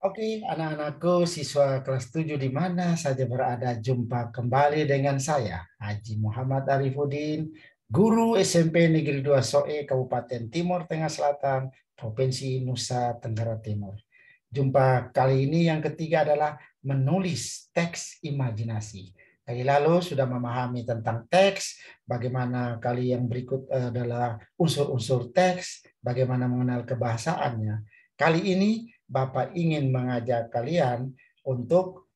Oke, anak-anakku, siswa kelas 7 di mana saja berada, jumpa kembali dengan saya, Haji Muhammad Arifuddin, guru SMP Negeri 2 Soe, Kabupaten Timur Tengah Selatan, Provinsi Nusa Tenggara Timur. Jumpa kali ini yang ketiga adalah menulis teks imajinasi. Kali lalu sudah memahami tentang teks, bagaimana kali yang berikut adalah unsur-unsur teks, bagaimana mengenal kebahasaannya. Kali ini Bapak ingin mengajak kalian untuk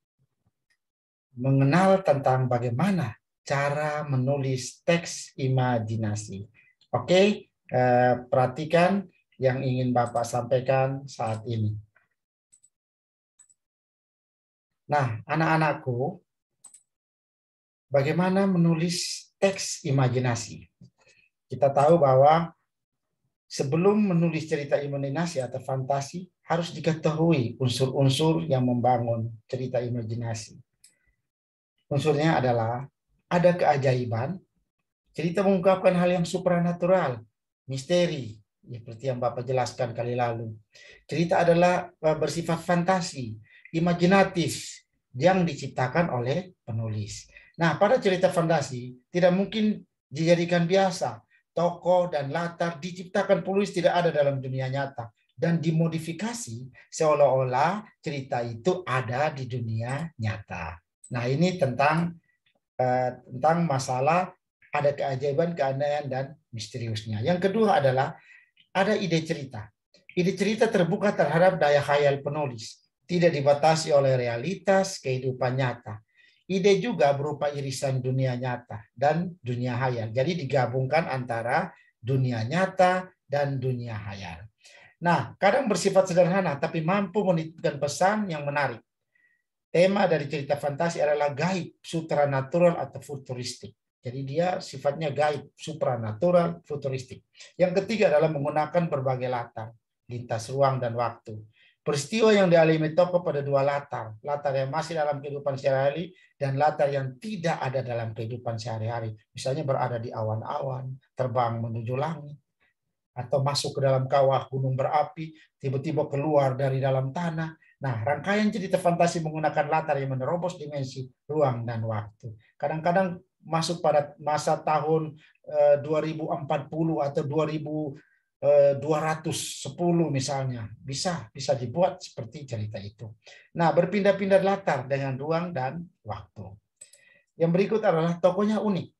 mengenal tentang bagaimana cara menulis teks imajinasi. Oke, perhatikan yang ingin Bapak sampaikan saat ini. Nah, anak-anakku, bagaimana menulis teks imajinasi? Kita tahu bahwa sebelum menulis cerita imajinasi atau fantasi, harus diketahui unsur-unsur yang membangun cerita imajinasi. Unsurnya adalah ada keajaiban, cerita mengungkapkan hal yang supranatural, misteri, seperti yang Bapak jelaskan kali lalu. Cerita adalah bersifat fantasi, imajinatif, yang diciptakan oleh penulis. Nah, pada cerita fantasi, tidak mungkin dijadikan biasa. Tokoh dan latar diciptakan penulis tidak ada dalam dunia nyata. Dan dimodifikasi seolah-olah cerita itu ada di dunia nyata. Nah, ini tentang masalah ada keajaiban, keanehan, dan misteriusnya. Yang kedua adalah ada ide cerita. Ide cerita terbuka terhadap daya khayal penulis, tidak dibatasi oleh realitas kehidupan nyata. Ide juga berupa irisan dunia nyata dan dunia hayal. Jadi digabungkan antara dunia nyata dan dunia hayal. Nah, kadang bersifat sederhana tapi mampu menitipkan pesan yang menarik. Tema dari cerita fantasi adalah gaib, supranatural atau futuristik. Jadi dia sifatnya gaib, supranatural, futuristik. Yang ketiga adalah menggunakan berbagai latar, lintas ruang dan waktu. Peristiwa yang dialami tokoh pada dua latar, latar yang masih dalam kehidupan sehari-hari dan latar yang tidak ada dalam kehidupan sehari-hari. Misalnya berada di awan-awan, terbang menuju langit, atau masuk ke dalam kawah gunung berapi, tiba-tiba keluar dari dalam tanah. Nah, rangkaian cerita fantasi menggunakan latar yang menerobos dimensi, ruang, dan waktu. Kadang-kadang masuk pada masa tahun 2040 atau 2210 misalnya. Bisa dibuat seperti cerita itu. Nah, berpindah-pindah latar dengan ruang dan waktu. Yang berikut adalah tokohnya unik.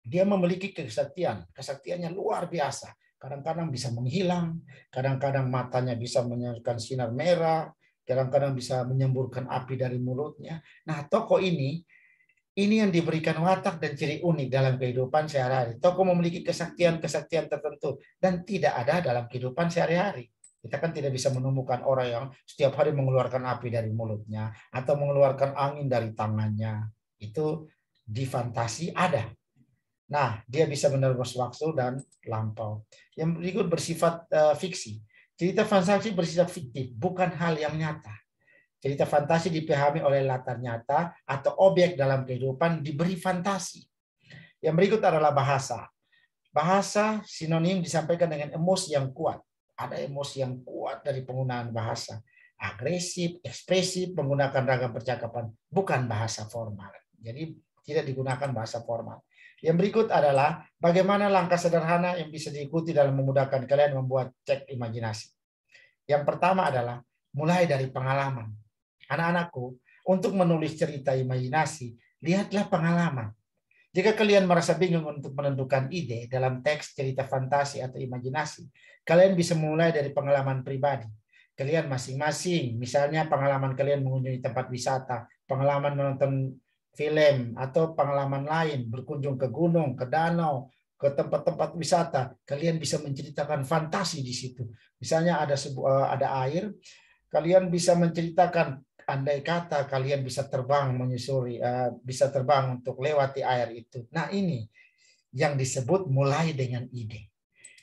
Dia memiliki kesaktian. Kesaktiannya luar biasa. Kadang-kadang bisa menghilang, kadang-kadang matanya bisa menyalakan sinar merah, kadang-kadang bisa menyemburkan api dari mulutnya. Nah, tokoh ini yang diberikan watak dan ciri unik dalam kehidupan sehari-hari. Tokoh memiliki kesaktian-kesaktian tertentu dan tidak ada dalam kehidupan sehari-hari. Kita kan tidak bisa menemukan orang yang setiap hari mengeluarkan api dari mulutnya atau mengeluarkan angin dari tangannya. Itu di fantasi ada. Nah, dia bisa menerobos waktu dan lampau. Yang berikut bersifat fiksi. Cerita fantasi bersifat fiktif, bukan hal yang nyata. Cerita fantasi dipahami oleh latar nyata atau objek dalam kehidupan diberi fantasi. Yang berikut adalah bahasa. Bahasa sinonim disampaikan dengan emosi yang kuat. Ada emosi yang kuat dari penggunaan bahasa. Agresif, ekspresif, menggunakan ragam percakapan, bukan bahasa formal. Jadi tidak digunakan bahasa formal. Yang berikut adalah bagaimana langkah sederhana yang bisa diikuti dalam memudahkan kalian membuat cek imajinasi. Yang pertama adalah mulai dari pengalaman. Anak-anakku, untuk menulis cerita imajinasi, lihatlah pengalaman. Jika kalian merasa bingung untuk menentukan ide dalam teks cerita fantasi atau imajinasi, kalian bisa mulai dari pengalaman pribadi. Kalian masing-masing, misalnya pengalaman kalian mengunjungi tempat wisata, pengalaman menonton film, atau pengalaman lain, berkunjung ke gunung, ke danau, ke tempat-tempat wisata, kalian bisa menceritakan fantasi di situ. Misalnya ada air, kalian bisa menceritakan andai kata kalian bisa terbang menyusuri, bisa terbang untuk lewati air itu. Nah, ini yang disebut mulai dengan ide.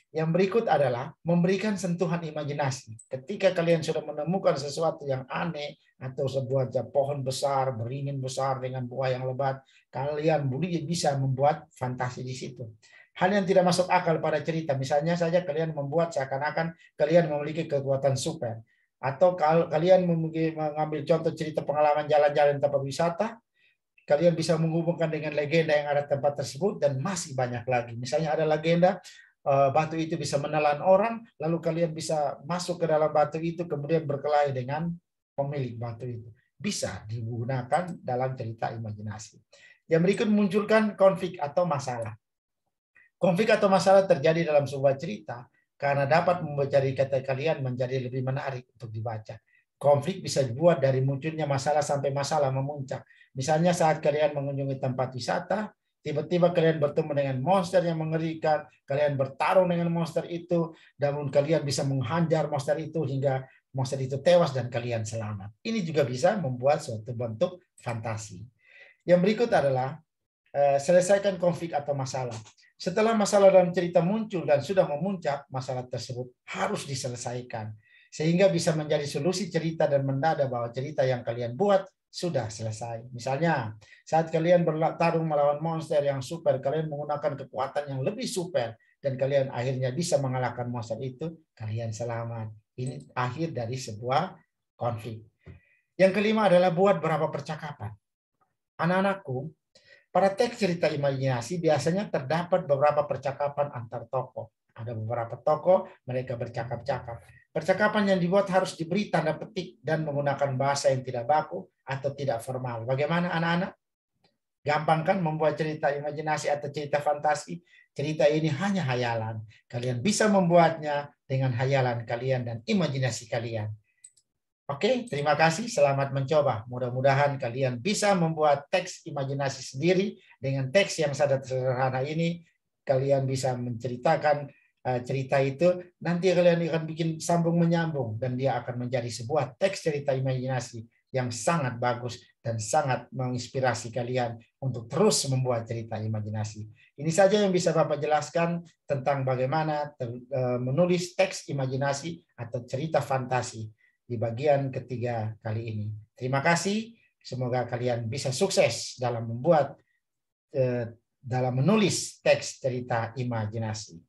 Yang berikut adalah memberikan sentuhan imajinasi. Ketika kalian sudah menemukan sesuatu yang aneh atau sebuah pohon besar, beringin besar dengan buah yang lebat, kalian bisa membuat fantasi di situ. Hal yang tidak masuk akal pada cerita, misalnya saja kalian membuat seakan-akan kalian memiliki kekuatan super. Atau kalau kalian mengambil contoh cerita pengalaman jalan-jalan tempat wisata, kalian bisa menghubungkan dengan legenda yang ada tempat tersebut dan masih banyak lagi. Misalnya ada legenda batu itu bisa menelan orang, lalu kalian bisa masuk ke dalam batu itu kemudian berkelahi dengan pemilik batu itu. Bisa digunakan dalam cerita imajinasi. Yang berikut munculkan konflik atau masalah. Konflik atau masalah terjadi dalam sebuah cerita karena dapat membuat cerita kalian menjadi lebih menarik untuk dibaca. Konflik bisa dibuat dari munculnya masalah sampai masalah memuncak. Misalnya saat kalian mengunjungi tempat wisata, tiba-tiba kalian bertemu dengan monster yang mengerikan, kalian bertarung dengan monster itu, namun kalian bisa menghajar monster itu hingga monster itu tewas dan kalian selamat. Ini juga bisa membuat suatu bentuk fantasi. Yang berikut adalah selesaikan konflik atau masalah. Setelah masalah dalam cerita muncul dan sudah memuncak, masalah tersebut harus diselesaikan. Sehingga bisa menjadi solusi cerita dan mendadak bahwa cerita yang kalian buat sudah selesai. Misalnya, saat kalian bertarung melawan monster yang super, kalian menggunakan kekuatan yang lebih super, dan kalian akhirnya bisa mengalahkan monster itu, kalian selamat. Ini akhir dari sebuah konflik. Yang kelima adalah buat beberapa percakapan. Anak-anakku, pada teks cerita imajinasi biasanya terdapat beberapa percakapan antar tokoh. Ada beberapa tokoh, mereka bercakap-cakap. Percakapan yang dibuat harus diberi tanda petik dan menggunakan bahasa yang tidak baku atau tidak formal. Bagaimana anak-anak? Gampang kan membuat cerita imajinasi atau cerita fantasi? Cerita ini hanya hayalan. Kalian bisa membuatnya dengan hayalan kalian dan imajinasi kalian. Oke, terima kasih. Selamat mencoba. Mudah-mudahan kalian bisa membuat teks imajinasi sendiri dengan teks yang sangat sederhana ini. Kalian bisa menceritakan cerita itu. Nanti kalian akan bikin sambung menyambung dan dia akan menjadi sebuah teks cerita imajinasi yang sangat bagus dan sangat menginspirasi kalian untuk terus membuat cerita imajinasi. Ini saja yang bisa Bapak jelaskan tentang bagaimana menulis teks imajinasi atau cerita fantasi di bagian ketiga kali ini. Terima kasih. Semoga kalian bisa sukses dalam membuat, dalam menulis teks cerita imajinasi.